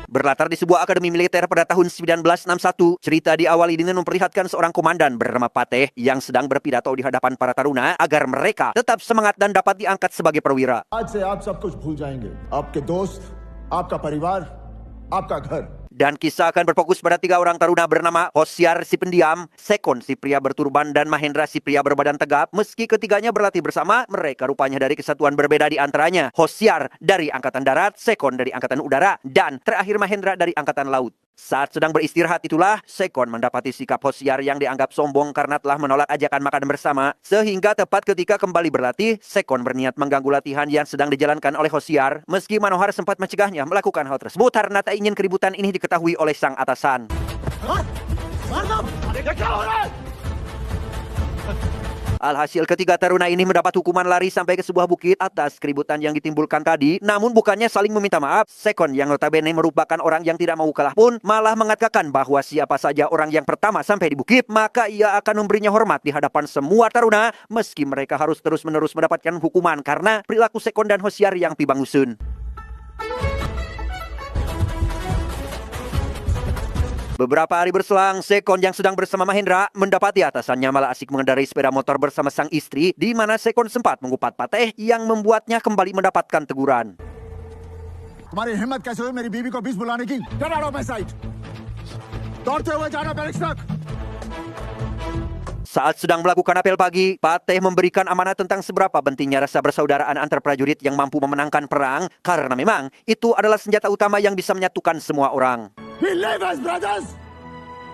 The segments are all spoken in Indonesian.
Berlatar di sebuah akademi militer pada tahun 1961, cerita diawali dengan memperlihatkan seorang komandan bernama Pateh yang sedang berpidato di hadapan para taruna agar mereka tetap semangat dan dapat diangkat sebagai perwira. आज से आप सब कुछ भूल जाएंगे, आपके दोस्त, आपका परिवार, आपका घर. Dan kisah akan berfokus pada 3 orang taruna bernama Hosiar si pendiam, Sekon si pria berturban, dan Mahendra si pria berbadan tegap. Meski ketiganya berlatih bersama, mereka rupanya dari kesatuan berbeda di antaranya. Hosiar dari Angkatan Darat, Sekon dari Angkatan Udara, dan terakhir Mahendra dari Angkatan Laut. Saat sedang beristirahat itulah, Sekon mendapati sikap Hosiar yang dianggap sombong karena telah menolak ajakan makan bersama. Sehingga tepat ketika kembali berlatih, Sekon berniat mengganggu latihan yang sedang dijalankan oleh Hosiar. Meski Manohar sempat mencegahnya melakukan hal tersebut karena tak ingin keributan ini diketahui oleh sang atasan. Alhasil ketiga taruna ini mendapat hukuman lari sampai ke sebuah bukit atas keributan yang ditimbulkan tadi. Namun bukannya saling meminta maaf, Sekon yang notabene merupakan orang yang tidak mau kalah pun malah mengatakan bahwa siapa saja orang yang pertama sampai di bukit, maka ia akan memberinya hormat di hadapan semua taruna, meski mereka harus terus-menerus mendapatkan hukuman karena perilaku Sekon dan Hosiar yang pibangusun. Beberapa hari berselang, Sekon yang sedang bersama Mahendra mendapati atasannya malah asik mengendarai sepeda motor bersama sang istri, di mana Sekon sempat mengupat Pateh yang membuatnya kembali mendapatkan teguran. तुम्हारी हिम्मत कैसे हुई मेरी बीवी को बीच बुलाने की? Get out of my sight. दौड़ते हुए जाना barracks तक. Saat sedang melakukan apel pagi, Pateh memberikan amanat tentang seberapa pentingnya rasa persaudaraan antar prajurit yang mampu memenangkan perang, karena memang itu adalah senjata utama yang bisa menyatukan semua orang. We live as brothers.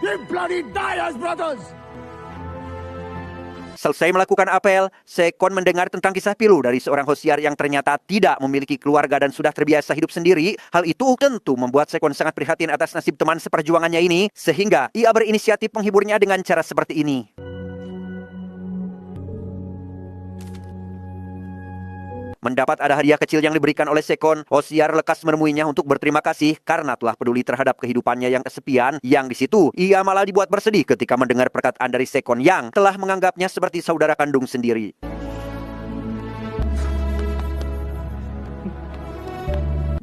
We bloody die as brothers. Selesai melakukan apel, Sekon mendengar tentang kisah pilu dari seorang Hosiar yang ternyata tidak memiliki keluarga dan sudah terbiasa hidup sendiri. Hal itu tentu membuat Sekon sangat prihatin atas nasib teman seperjuangannya ini, sehingga ia berinisiatif menghiburnya dengan cara seperti ini. Mendapat ada hadiah kecil yang diberikan oleh Sekon, Hosiar lekas menemuinya untuk berterima kasih karena telah peduli terhadap kehidupannya yang kesepian, yang di situ ia malah dibuat bersedih ketika mendengar perkataan dari Sekon yang telah menganggapnya seperti saudara kandung sendiri.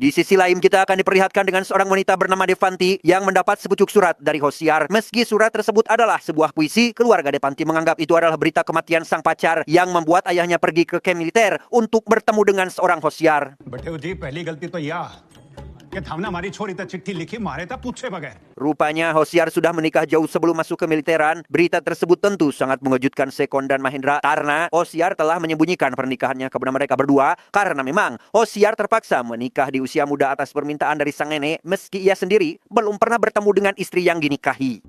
Di sisi lain kita akan diperlihatkan dengan seorang wanita bernama Devanti yang mendapat sepucuk surat dari Hosiar. Meski surat tersebut adalah sebuah puisi, keluarga Devanti menganggap itu adalah berita kematian sang pacar yang membuat ayahnya pergi ke kamp militer untuk bertemu dengan seorang Hosiar. Rupanya Hosiar sudah menikah jauh sebelum masuk ke militeran. Berita tersebut tentu sangat mengejutkan Sekon dan Mahendra karena Hosiar telah menyembunyikan pernikahannya kepada mereka berdua, karena memang Hosiar terpaksa menikah di usia muda atas permintaan dari sang nenek, meski ia sendiri belum pernah bertemu dengan istri yang dinikahi.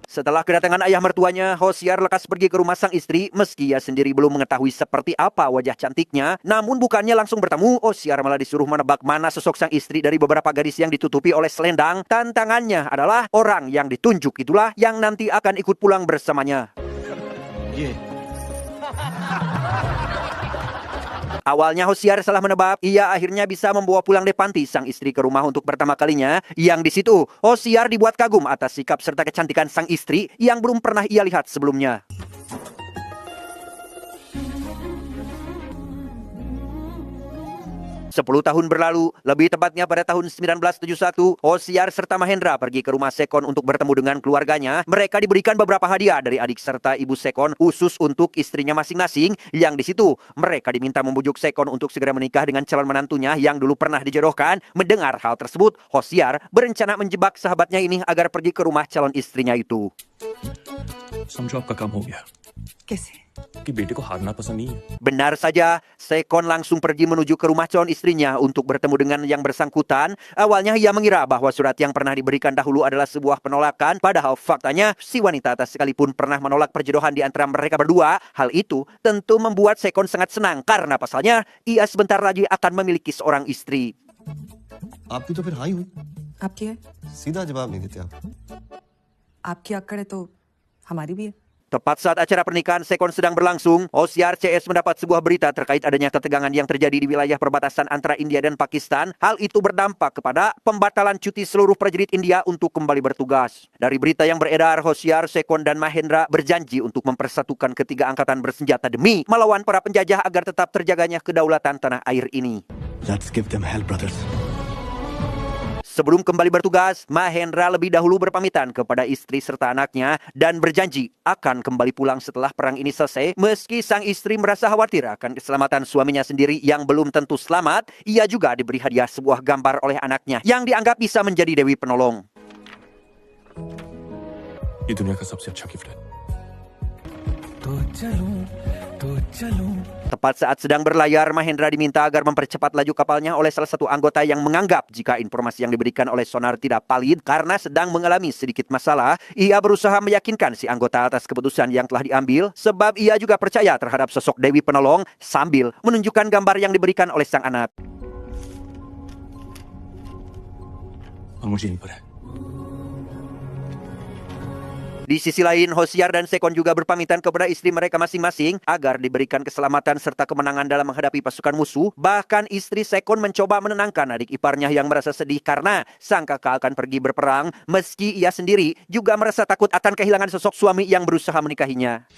Setelah kedatangan ayah mertuanya, Hosiar lekas pergi ke rumah sang istri. Meski ia sendiri belum mengetahui seperti apa wajah cantiknya, namun bukannya langsung bertemu, Hosiar malah disuruh menebak mana sosok sang istri dari beberapa gadis yang ditutupi oleh selendang. Tantangannya adalah orang yang ditunjuk itulah yang nanti akan ikut pulang bersamanya. Awalnya Hosiar salah menebak, ia akhirnya bisa membawa pulang Devanti, sang istri, ke rumah untuk pertama kalinya. Yang di situ, Hosiar dibuat kagum atas sikap serta kecantikan sang istri yang belum pernah ia lihat sebelumnya. 10 tahun berlalu, lebih tepatnya pada tahun 1971, Hosiar serta Mahendra pergi ke rumah Sekon untuk bertemu dengan keluarganya. Mereka diberikan beberapa hadiah dari adik serta ibu Sekon khusus untuk istrinya masing-masing. Yang di situ, mereka diminta membujuk Sekon untuk segera menikah dengan calon menantunya yang dulu pernah dijodohkan. Mendengar hal tersebut, Hosiar berencana menjebak sahabatnya ini agar pergi ke rumah calon istrinya itu. समझो आपका काम हो गया कैसे? कि बेटे को हारना पसंद नहीं है। Benar saja, Sekon langsung pergi menuju ke rumah calon istrinya untuk bertemu dengan yang bersangkutan. Awalnya ia mengira bahwa surat yang pernah diberikan dahulu adalah sebuah penolakan, padahal faktanya si wanita tak sekalipun pernah menolak perjodohan di antara mereka berdua. Hal itu tentu membuat Sekon sangat senang karena pasalnya ia sebentar lagi akan memiliki seorang istri. आपकी तो फिर हाँ ही हुई। आपकी है? सीधा जवाब नहीं देते आप। आपकी अक्कड़ है तो हमारी भी है। Tepat saat acara pernikahan Sekon sedang berlangsung, Hosiar CS mendapat sebuah berita terkait adanya ketegangan yang terjadi di wilayah perbatasan antara India dan Pakistan. Hal itu berdampak kepada pembatalan cuti seluruh prajurit India untuk kembali bertugas. Dari berita yang beredar, Hosiar, Sekon, dan Mahendra berjanji untuk mempersatukan ketiga angkatan bersenjata demi melawan para penjajah agar tetap terjaganya kedaulatan tanah air ini. Let's give them hell, brothers. Sebelum kembali bertugas, Mahendra lebih dahulu berpamitan kepada istri serta anaknya dan berjanji akan kembali pulang setelah perang ini selesai. Meski sang istri merasa khawatir akan keselamatan suaminya sendiri yang belum tentu selamat, ia juga diberi hadiah sebuah gambar oleh anaknya yang dianggap bisa menjadi Dewi Penolong. ये दुनिया का सबसे अच्छा गिफ्ट है Tepat saat sedang berlayar, Mahendra diminta agar mempercepat laju kapalnya oleh salah satu anggota yang menganggap jika informasi yang diberikan oleh sonar tidak valid karena sedang mengalami sedikit masalah. Ia berusaha meyakinkan si anggota atas keputusan yang telah diambil sebab ia juga percaya terhadap sosok Dewi Penolong sambil menunjukkan gambar yang diberikan oleh sang anak. और मुझे यहीं पर है Di sisi lain, Hosiar dan Sekon juga berpamitan kepada istri mereka masing-masing agar diberikan keselamatan serta kemenangan dalam menghadapi pasukan musuh. Bahkan istri Sekon mencoba menenangkan adik iparnya yang merasa sedih karena sang kakak akan pergi berperang, meski ia sendiri juga merasa takut akan kehilangan sosok suami yang berusaha menikahinya.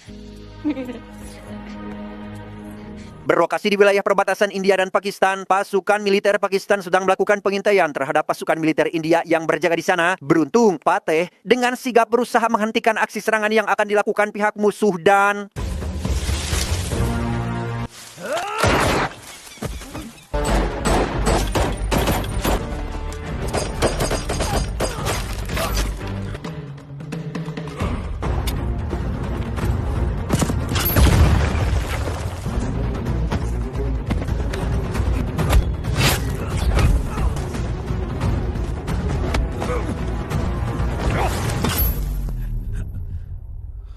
Berlokasi di wilayah perbatasan India dan Pakistan, pasukan militer Pakistan sedang melakukan pengintaian terhadap pasukan militer India yang berjaga di sana. Beruntung, Pateh dengan sigap berusaha menghentikan aksi serangan yang akan dilakukan pihak musuh dan...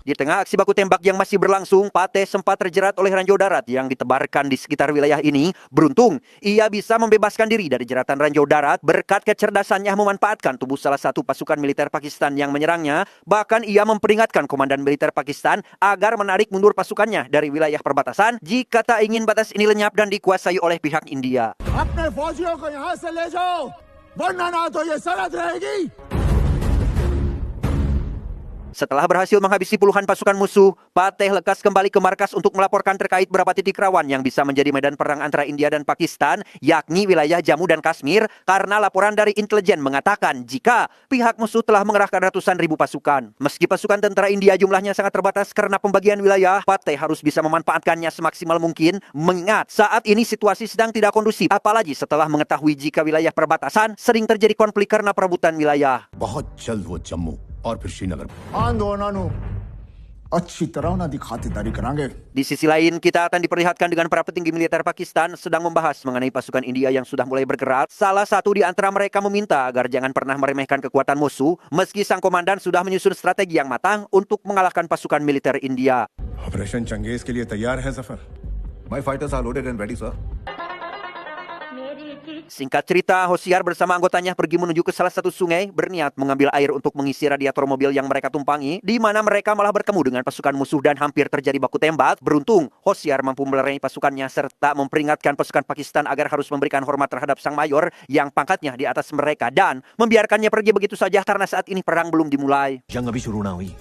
Di tengah aksi baku tembak yang masih berlangsung, Pateh sempat terjerat oleh ranjau darat yang ditebarkan di sekitar wilayah ini. Beruntung, ia bisa membebaskan diri dari jeratan ranjau darat berkat kecerdasannya memanfaatkan tubuh salah satu pasukan militer Pakistan yang menyerangnya. Bahkan ia memperingatkan komandan militer Pakistan agar menarik mundur pasukannya dari wilayah perbatasan jika tak ingin batas ini lenyap dan dikuasai oleh pihak India. अपने फौजियों को यहाँ से ले जाओ, वरना ना तो ये सरहद रहेगी। Setelah berhasil menghabisi puluhan pasukan musuh, Pateh lekas kembali ke markas untuk melaporkan terkait beberapa titik rawan yang bisa menjadi medan perang antara India dan Pakistan, yakni wilayah Jammu dan Kashmir, karena laporan dari intelijen mengatakan jika pihak musuh telah mengerahkan ratusan ribu pasukan. Meski pasukan tentara India jumlahnya sangat terbatas karena pembagian wilayah, Pateh harus bisa memanfaatkannya semaksimal mungkin, mengingat saat ini situasi sedang tidak kondusif, apalagi setelah mengetahui jika wilayah perbatasan sering terjadi konflik karena perebutan wilayah. बहुत जल्द वो जम्मू और फिर श्रीनगर आंदोलनों ਨੂੰ अच्छी तरह ਉਹਨਾਂ ਦੀ ਖਾਤਰਦਾਰੀ ਕਰਾਂਗੇ। Di sisi lain, kita akan diperlihatkan dengan para petinggi militer Pakistan sedang membahas mengenai pasukan India yang sudah mulai bergerak. Salah satu di antara mereka meminta agar jangan pernah meremehkan kekuatan musuh, meski sang komandan sudah menyusun strategi yang matang untuk mengalahkan pasukan militer India. Operation Changez के लिए तैयार है Zafar? My fighters are loaded and ready, sir. Singkat cerita, Hosiar bersama anggotanya pergi menuju ke salah satu sungai, berniat mengambil air untuk mengisi radiator mobil yang mereka tumpangi, di mana mereka malah bertemu dengan pasukan musuh dan hampir terjadi baku tembak. Beruntung, Hosiar mampu melerai pasukannya serta memperingatkan pasukan Pakistan agar harus memberikan hormat terhadap sang mayor yang pangkatnya di atas mereka dan membiarkannya pergi begitu saja karena saat ini perang belum dimulai. जंग अभी शुरू ना हुई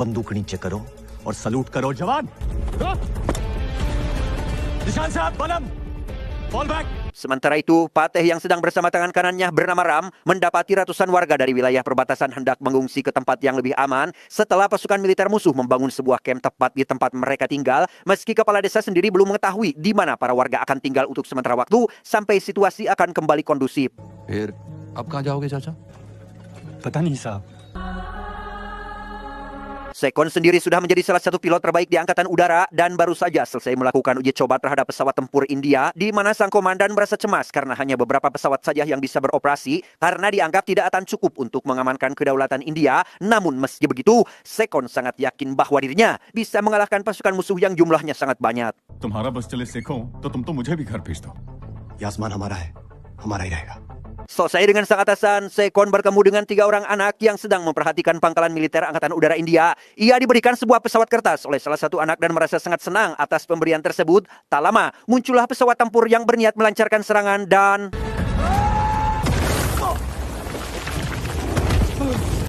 बंदूक नीचे करो और सलूट करो जवान निशान साहब बलम fall back Sementara itu, Pateh yang sedang bersama tangan kanannya bernama Ram mendapati ratusan warga dari wilayah perbatasan hendak mengungsi ke tempat yang lebih aman setelah pasukan militer musuh membangun sebuah kamp tepat di tempat mereka tinggal, meski kepala desa sendiri belum mengetahui di mana para warga akan tinggal untuk sementara waktu sampai situasi akan kembali kondusif. फिर अब कहाँ जाओगे चाचा? पता नहीं साहब Sekon sendiri sudah menjadi salah satu pilot terbaik di Angkatan Udara dan baru saja selesai melakukan uji coba terhadap pesawat tempur India, di mana sang komandan merasa cemas karena hanya beberapa pesawat saja yang bisa beroperasi karena dianggap tidak akan cukup untuk mengamankan kedaulatan India. Namun meski begitu, Sekon sangat yakin bahwa dirinya bisa mengalahkan pasukan musuh yang jumlahnya sangat banyak. तुम्हारा बस चले सिखो तो तुम तो मुझे भी घर भेज दो। ये आसमान हमारा है, हमारा ही रहेगा। Selesai dengan sang atasan, Sekon bertemu dengan 3 orang anak yang sedang memperhatikan pangkalan militer Angkatan Udara India. Ia diberikan sebuah pesawat kertas oleh salah satu anak dan merasa sangat senang atas pemberian tersebut. Tak lama, muncullah pesawat tempur yang berniat melancarkan serangan dan...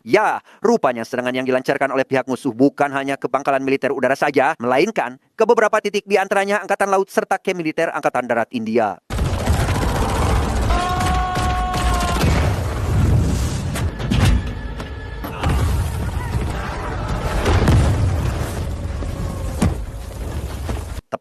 Ya, rupanya serangan yang dilancarkan oleh pihak musuh bukan hanya ke pangkalan militer udara saja, melainkan ke beberapa titik di antaranya Angkatan Laut serta kamp militer Angkatan Darat India.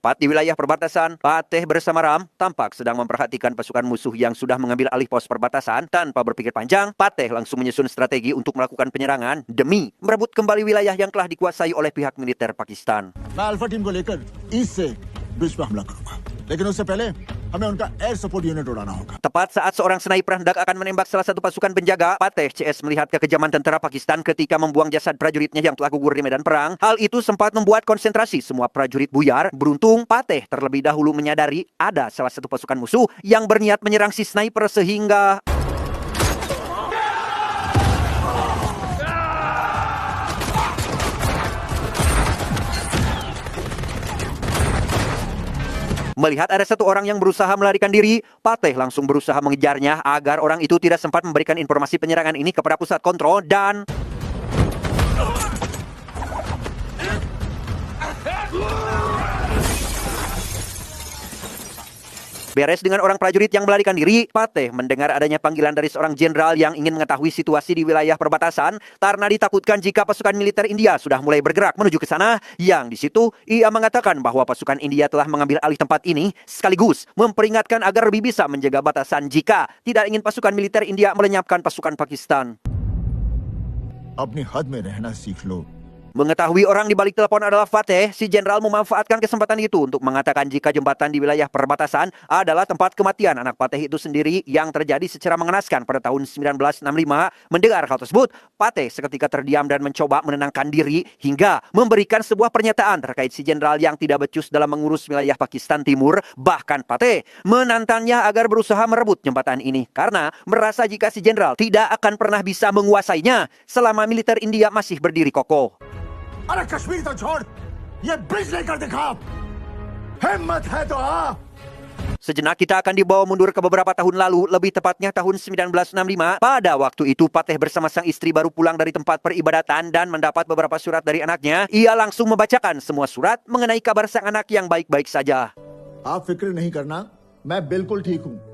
Tepat di wilayah perbatasan, Pateh bersama Ram tampak sedang memperhatikan pasukan musuh yang sudah mengambil alih pos perbatasan. Tanpa berpikir panjang, Pateh langsung menyusun strategi untuk melakukan penyerangan demi merebut kembali wilayah yang telah dikuasai oleh pihak militer Pakistan. मैं alpha team को लेकर ईस्ट से ब्रिज पर हमला करूंगा, लेकिन उससे पहले हमें उनका एयर सपोर्ट यूनिट उड़ाना होगा. Tepat saat seorang sniper hendak akan menembak salah satu pasukan penjaga, Pateh CS melihat kekejaman tentara Pakistan ketika membuang jasad prajuritnya yang telah gugur di medan perang. Hal itu sempat membuat konsentrasi semua prajurit buyar. Beruntung, Pateh terlebih dahulu menyadari ada salah satu pasukan musuh yang berniat menyerang si sniper sehingga melihat ada satu orang yang berusaha melarikan diri, Pateh langsung berusaha mengejarnya agar orang itu tidak sempat memberikan informasi penyerangan ini kepada pusat kontrol dan beres dengan orang prajurit yang melarikan diri, Pateh mendengar adanya panggilan dari seorang jenderal yang ingin mengetahui situasi di wilayah perbatasan karena ditakutkan jika pasukan militer India sudah mulai bergerak menuju ke sana. Yang di situ ia mengatakan bahwa pasukan India telah mengambil alih tempat ini sekaligus memperingatkan agar lebih bisa menjaga batasan jika tidak ingin pasukan militer India melenyapkan pasukan Pakistan. अपनी हद में रहना सीख लो. Mengetahui orang di balik telepon adalah Pateh, si jenderal memanfaatkan kesempatan itu untuk mengatakan jika jembatan di wilayah perbatasan adalah tempat kematian anak Pateh itu sendiri yang terjadi secara mengenaskan pada tahun 1965. Mendengar hal tersebut, Pateh seketika terdiam dan mencoba menenangkan diri hingga memberikan sebuah pernyataan terkait si jenderal yang tidak becus dalam mengurus wilayah Pakistan Timur. Bahkan Pateh menantangnya agar berusaha merebut jembatan ini karena merasa jika si jenderal tidak akan pernah bisa menguasainya selama militer India masih berdiri kokoh. अरे कश्मीर तो छोड़, ये ब्रिज लेकर दिखा. हिम्मत है तो आ. Sejenak kita akan dibawa mundur ke beberapa tahun lalu, lebih tepatnya tahun 1965. Pada waktu itu Pateh bersama sang istri baru pulang dari tempat peribadatan dan mendapat beberapa surat dari anaknya. Ia langsung membacakan semua surat mengenai kabar sang anak yang baik-baik saja. आप फिक्र नहीं करना, मैं बिल्कुल ठीक हूँ.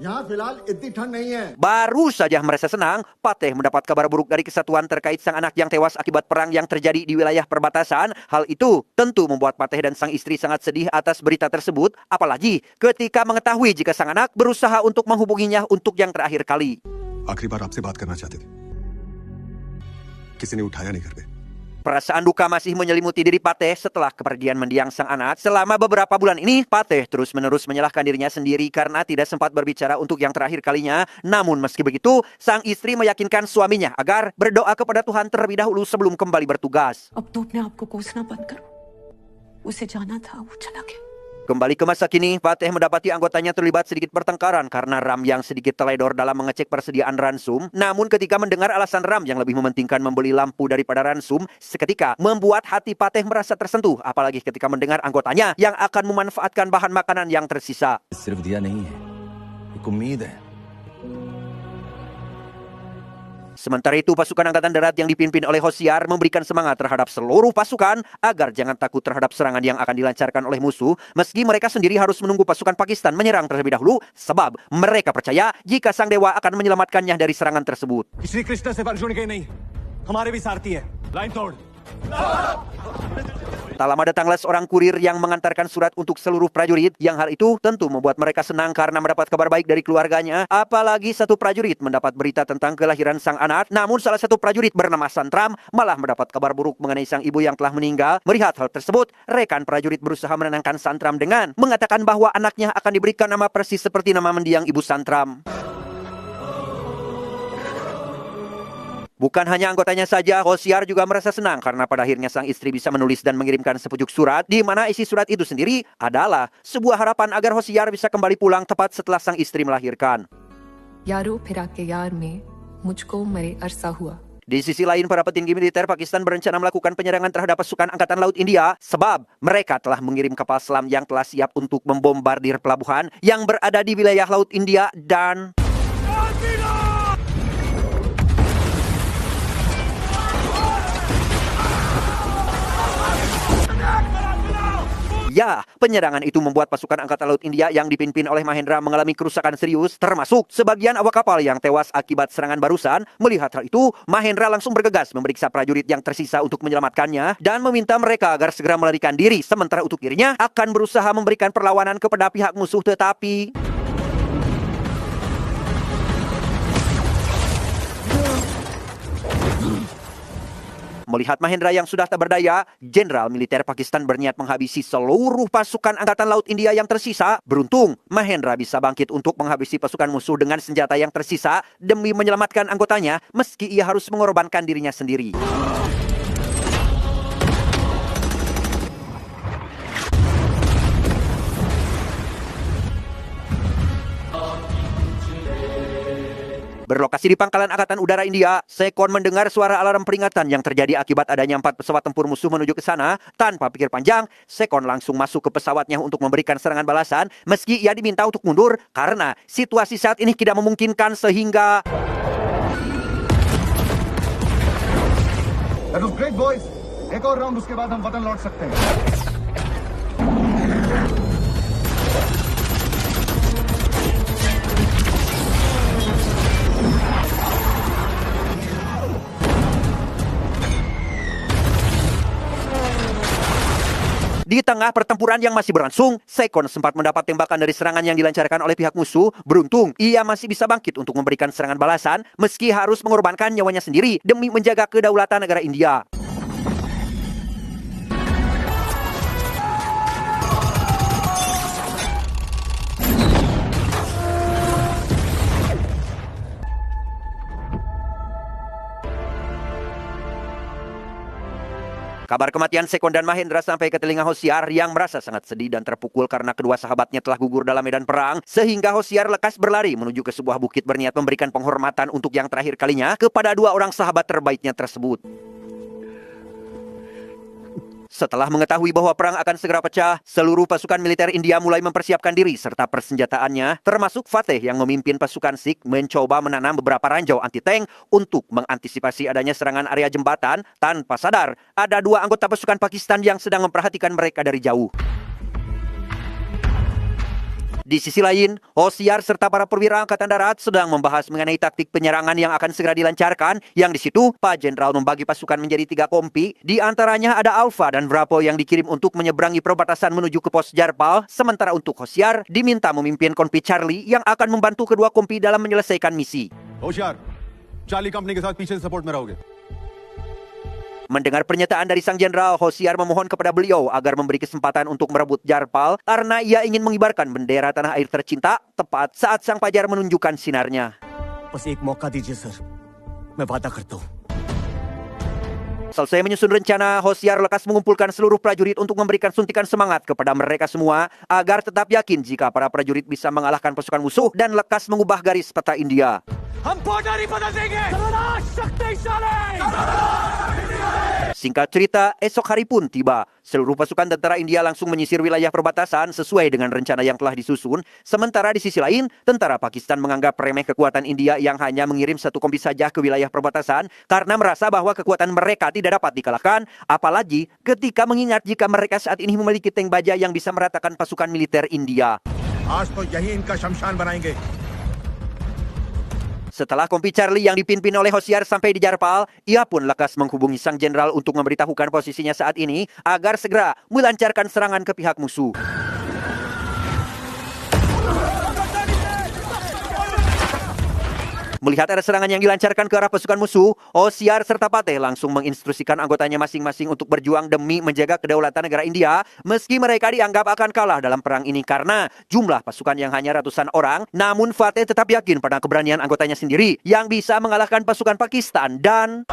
यहाँ फिलहाल इतनी ठंड नहीं है. Baru saja merasa senang, Pateh mendapat kabar buruk dari kesatuan terkait sang anak yang tewas akibat perang yang terjadi di wilayah perbatasan. Hal itu tentu membuat Pateh dan sang istri sangat sedih atas berita tersebut, apalagi ketika mengetahui jika sang anak berusaha untuk menghubunginya untuk yang terakhir kali. आखिरी बार आपसे बात करना चाहते थे, किसी ने उठाया नहीं घर पे. Perasaan duka masih menyelimuti diri Pateh setelah kepergian mendiang sang anak. Selama beberapa bulan ini, Pateh terus-menerus menyalahkan dirinya sendiri karena tidak sempat berbicara untuk yang terakhir kalinya. Namun meski begitu, sang istri meyakinkan suaminya agar berdoa kepada Tuhan terlebih dahulu sebelum kembali bertugas. अब तो अपने आप को कोसना बंद करो. उसे जाना था, वो चला गया. Kembali ke masa kini, Pateh mendapati anggotanya terlibat sedikit pertengkaran karena Ram yang sedikit teledor dalam mengecek persediaan ransum. Namun ketika mendengar alasan Ram yang lebih mementingkan membeli lampu daripada ransum, seketika membuat hati Pateh merasa tersentuh. Apalagi ketika mendengar anggotanya yang akan memanfaatkan bahan makanan yang tersisa. सिर्फ दिया नहीं है, एक उम्मीद है. Sementara itu, pasukan Angkatan Darat yang dipimpin oleh Hosiar memberikan semangat terhadap seluruh pasukan agar jangan takut terhadap serangan yang akan dilancarkan oleh musuh, meski mereka sendiri harus menunggu pasukan Pakistan menyerang terlebih dahulu, sebab mereka percaya jika Sang Dewa akan menyelamatkannya dari serangan tersebut. Shri कृष्ण से अर्जुन के नहीं, हमारे भी सारथी है. लाइन तोड़. Tak lama datanglah seorang kurir yang mengantarkan surat untuk seluruh prajurit, yang hal itu tentu membuat mereka senang karena mendapat kabar baik dari keluarganya. Apalagi satu prajurit mendapat berita tentang kelahiran sang anak, namun salah satu prajurit bernama Santram malah mendapat kabar buruk mengenai sang ibu yang telah meninggal. Melihat hal tersebut, rekan prajurit berusaha menenangkan Santram dengan mengatakan bahwa anaknya akan diberikan nama persis seperti nama mendiang ibu Santram. Bukan hanya anggotanya saja, Hosiar juga merasa senang karena pada akhirnya sang istri bisa menulis dan mengirimkan sepucuk surat, di mana isi surat itu sendiri adalah sebuah harapan agar Hosiar bisa kembali pulang tepat setelah sang istri melahirkan. यारो फिरा के यार में मुझको मरे अरसा हुआ. Di sisi lain, para petinggi militer Pakistan berencana melakukan penyerangan terhadap pasukan Angkatan Laut India sebab mereka telah mengirim kapal selam yang telah siap untuk membombardir pelabuhan yang berada di wilayah Laut India dan Ya, penyerangan itu membuat pasukan Angkatan Laut India yang dipimpin oleh Mahendra mengalami kerusakan serius, termasuk sebagian awak kapal yang tewas akibat serangan barusan. Melihat hal itu, Mahendra langsung bergegas memeriksa prajurit yang tersisa untuk menyelamatkannya dan meminta mereka agar segera melarikan diri. Sementara untuk dirinya akan berusaha memberikan perlawanan kepada pihak musuh, tetapi melihat Mahendra yang sudah tak berdaya, Jenderal Militer Pakistan berniat menghabisi seluruh pasukan Angkatan Laut India yang tersisa. Beruntung, Mahendra bisa bangkit untuk menghabisi pasukan musuh dengan senjata yang tersisa demi menyelamatkan anggotanya meski ia harus mengorbankan dirinya sendiri. Berlokasi di pangkalan Angkatan Udara India, Sekon mendengar suara alarm peringatan yang terjadi akibat adanya 4 pesawat tempur musuh menuju ke sana. Tanpa pikir panjang, Sekon langsung masuk ke pesawatnya untuk memberikan serangan balasan meski ia diminta untuk mundur karena situasi saat ini tidak memungkinkan sehingga That was great, boys. एक और राउंड उसके बाद हम वतन लौट सकते हैं. di tengah pertempuran yang masih berlangsung, Sekon sempat mendapat tembakan dari serangan yang dilancarkan oleh pihak musuh. Beruntung, ia masih bisa bangkit untuk memberikan serangan balasan meski harus mengorbankan nyawanya sendiri demi menjaga kedaulatan negara India. Kabar kematian Sekon dan Mahendra sampai ke telinga Hosiar yang merasa sangat sedih dan terpukul karena kedua sahabatnya telah gugur dalam medan perang, sehingga Hosiar lekas berlari menuju ke sebuah bukit berniat memberikan penghormatan untuk yang terakhir kalinya kepada 2 orang sahabat terbaiknya tersebut. Setelah mengetahui bahwa perang akan segera pecah, seluruh pasukan militer India mulai mempersiapkan diri serta persenjataannya, termasuk Fateh yang memimpin pasukan Sikh mencoba menanam beberapa ranjau anti-tank untuk mengantisipasi adanya serangan area jembatan. Tanpa sadar, ada 2 anggota pasukan Pakistan yang sedang memperhatikan mereka dari jauh. Di sisi lain, Hosiar serta para perwira Angkatan Darat sedang membahas mengenai taktik penyerangan yang akan segera dilancarkan, yang di situ Pak Jenderal membagi pasukan menjadi 3 kompi. Di antaranya ada Alpha dan Bravo yang dikirim untuk menyeberangi perbatasan menuju ke pos Jarpal, sementara untuk Hosiar diminta memimpin kompi Charlie yang akan membantu kedua kompi dalam menyelesaikan misi. होशियार, Charlie company के साथ पीछे से सपोर्ट में रहोगे. Mendengar pernyataan dari sang jenderal, Hosiar memohon kepada beliau agar memberi kesempatan untuk merebut Jarpal karena ia ingin mengibarkan bendera tanah air tercinta tepat saat sang fajar menunjukkan sinarnya. बस एक मौका दीजिए सर, मैं वादा करता हूँ. Selesai menyusun rencana, Hosiar lekas mengumpulkan seluruh prajurit untuk memberikan suntikan semangat kepada mereka semua agar tetap yakin jika para prajurit bisa mengalahkan pasukan musuh dan lekas mengubah garis peta India. Singkat cerita, esok hari pun tiba. Seluruh pasukan tentara India langsung menyisir wilayah perbatasan sesuai dengan rencana yang telah disusun. Sementara di sisi lain, tentara Pakistan menganggap remeh kekuatan India yang hanya mengirim 1 kompi saja ke wilayah perbatasan karena merasa bahwa kekuatan mereka tidak dapat dikalahkan, apalagi ketika mengingat jika mereka saat ini memiliki tank baja yang bisa meratakan pasukan militer India. आज तो यही इनका शमशान बनाएंगे. Setelah kompi Charlie yang dipimpin oleh Hosiar sampai di Jarpal, ia pun lekas menghubungi sang jenderal untuk memberitahukan posisinya saat ini agar segera melancarkan serangan ke pihak musuh. Melihat ada serangan yang dilancarkan ke arah pasukan musuh, Hosiar serta Fateh langsung menginstruksikan anggotanya masing-masing untuk berjuang demi menjaga kedaulatan negara India, meski mereka dianggap akan kalah dalam perang ini karena jumlah pasukan yang hanya ratusan orang. Namun Fateh tetap yakin pada keberanian anggotanya sendiri yang bisa mengalahkan pasukan Pakistan dan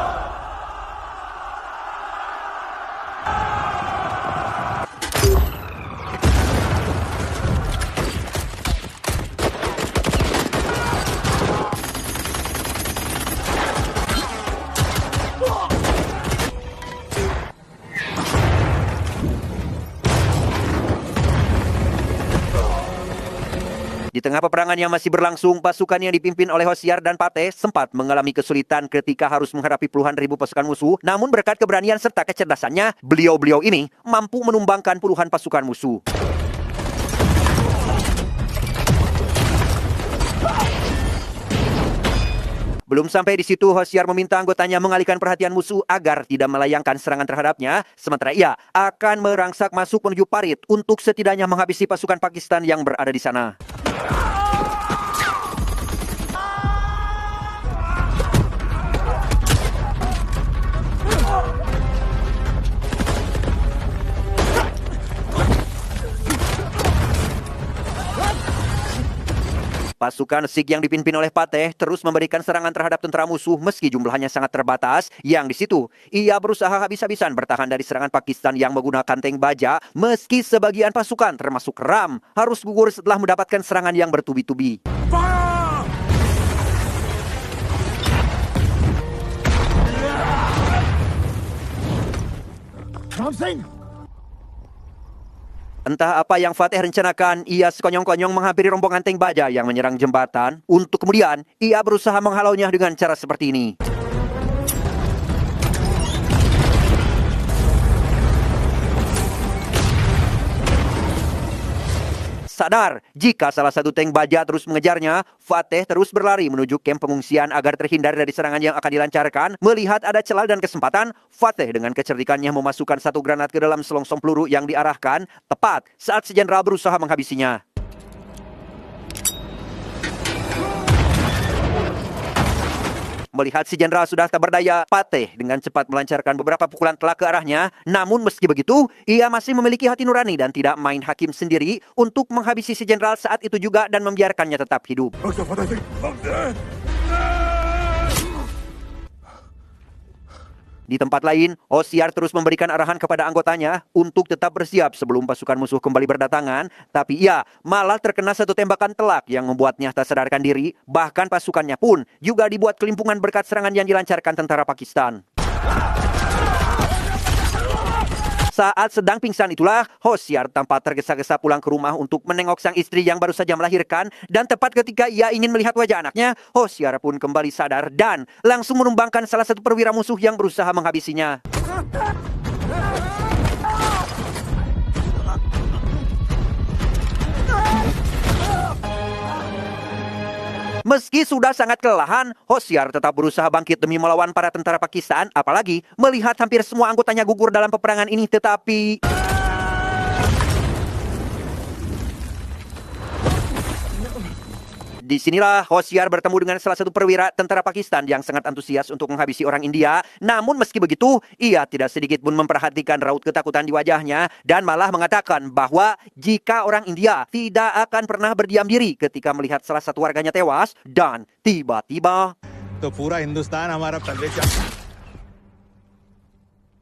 di Di tengah peperangan yang masih berlangsung, pasukan yang dipimpin oleh Hosiar dan Pateh sempat mengalami kesulitan ketika harus menghadapi puluhan ribu pasukan musuh. Namun berkat keberanian serta kecerdasannya, beliau-beliau ini mampu menumbangkan puluhan pasukan musuh. Belum sampai di situ, Hosiar meminta anggotanya mengalihkan perhatian musuh agar tidak melayangkan serangan terhadapnya, sementara ia akan merangsak masuk menuju parit untuk setidaknya menghabisi pasukan Pakistan yang berada di sana. Pasukan Sikh yang dipimpin oleh Pateh terus memberikan serangan terhadap tentara musuh meski jumlahnya sangat terbatas. Yang di situ, ia berusaha habis-habisan bertahan dari serangan Pakistan yang menggunakan tank baja meski sebagian pasukan termasuk Ram harus gugur setelah mendapatkan serangan yang bertubi-tubi. Ram Singh! Entah apa yang Fateh rencanakan, ia sekonyong-konyong menghampiri rombongan tank baja yang menyerang jembatan. Untuk kemudian, ia berusaha menghalaunya dengan cara seperti ini. Sadar, jika salah satu tank baja terus mengejarnya, Fateh terus berlari menuju kamp pengungsian agar terhindar dari serangan yang akan dilancarkan. Melihat ada celah dan kesempatan, Fateh dengan kecerdikannya memasukkan satu granat ke dalam selongsong peluru yang diarahkan, tepat saat si jenderal berusaha menghabisinya. Melihat si jenderal sudah tak berdaya, Pateh dengan cepat melancarkan beberapa pukulan telak ke arahnya. Namun meski begitu, ia masih memiliki hati nurani dan tidak main hakim sendiri untuk menghabisi si jenderal saat itu juga dan membiarkannya tetap hidup. Di tempat lain, Hosiar terus memberikan arahan kepada anggotanya untuk tetap bersiap sebelum pasukan musuh kembali berdatangan. Tapi ia malah terkena satu tembakan telak yang membuatnya tak sadarkan diri. Bahkan pasukannya pun juga dibuat kelimpungan berkat serangan yang dilancarkan tentara Pakistan. Saat sedang pingsan itulah, Hosiar tampak tergesa-gesa pulang ke rumah untuk menengok sang istri yang baru saja melahirkan. Dan tepat ketika ia ingin melihat wajah anaknya, Hosiar pun kembali sadar dan langsung menumbangkan salah satu perwira musuh yang berusaha menghabisinya. Meski sudah sangat kelelahan, Hosiar tetap berusaha bangkit demi melawan para tentara Pakistan, apalagi melihat hampir semua anggotanya gugur dalam peperangan ini. Tetapi disinilah Hosiar bertemu dengan salah satu perwira tentara Pakistan yang sangat antusias untuk menghabisi orang India. Namun meski begitu, ia tidak sedikit pun memperhatikan raut ketakutan di wajahnya dan malah mengatakan bahwa jika orang India tidak akan pernah berdiam diri ketika melihat salah satu warganya tewas. Dan tiba-tiba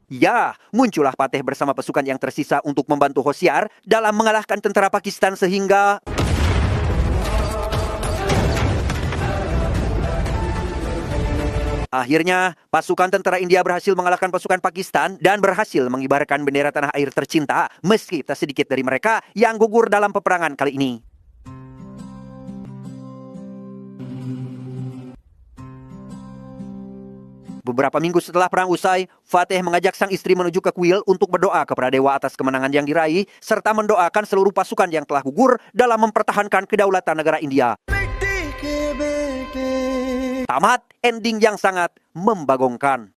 ya, muncullah Pateh bersama pasukan yang tersisa untuk membantu Hosiar dalam mengalahkan tentara Pakistan sehingga akhirnya, pasukan tentara India berhasil mengalahkan pasukan Pakistan dan berhasil mengibarkan bendera tanah air tercinta meski tak sedikit dari mereka yang gugur dalam peperangan kali ini. Beberapa minggu setelah perang usai, Fateh mengajak sang istri menuju ke kuil untuk berdoa kepada dewa atas kemenangan yang diraih serta mendoakan seluruh pasukan yang telah gugur dalam mempertahankan kedaulatan negara India. Tamat ending yang sangat membagongkan.